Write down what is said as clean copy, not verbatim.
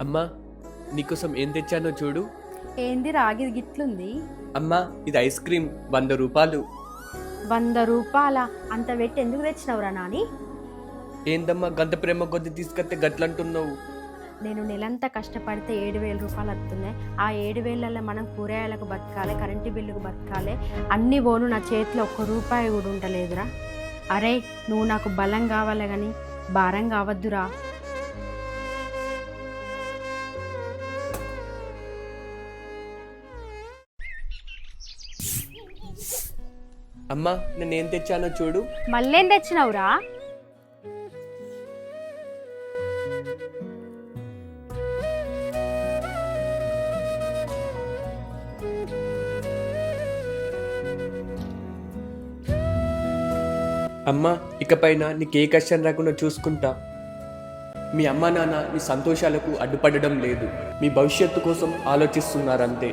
అమ్మా, నీకోసం ఏం తెచ్చానో చూడు. ఏంది రాగి గిట్లుంది? అమ్మా, ఇది ఐస్ క్రీమ్ 100 రూపాయలు. 100 రూపాయల? అంత పెట్టి ఎందుకు తెచ్చినవురా నాని? ఏందమ్మా గంత ప్రేమ కొద్ది తీసుకొస్తే గట్లంటున్నావు? నేను నెలంతా కష్టపడితే 7,000 రూపాయలు వస్తున్నాయి. ఆ 7,000లలో మనం కూరగాయలకు బతకాలి, కరెంటు బిల్లుకు బతకాలి. అన్ని పోను నా చేతిలో 1 రూపాయి కూడా ఉండలేదురా. అరే, నువ్వు నాకు బలం కావాలి కానీ భారం కావద్దురా. అమ్మా, నేనేం తెచ్చానో చూడు. మళ్ళేం తెచ్చినవురా? అమ్మా, ఇకపైన నీకే కష్టం రాకుండా చూసుకుంటా. మీ అమ్మా నాన్న నీ సంతోషాలకు అడ్డుపడడం లేదు, మీ భవిష్యత్తు కోసం ఆలోచిస్తున్నారంతే.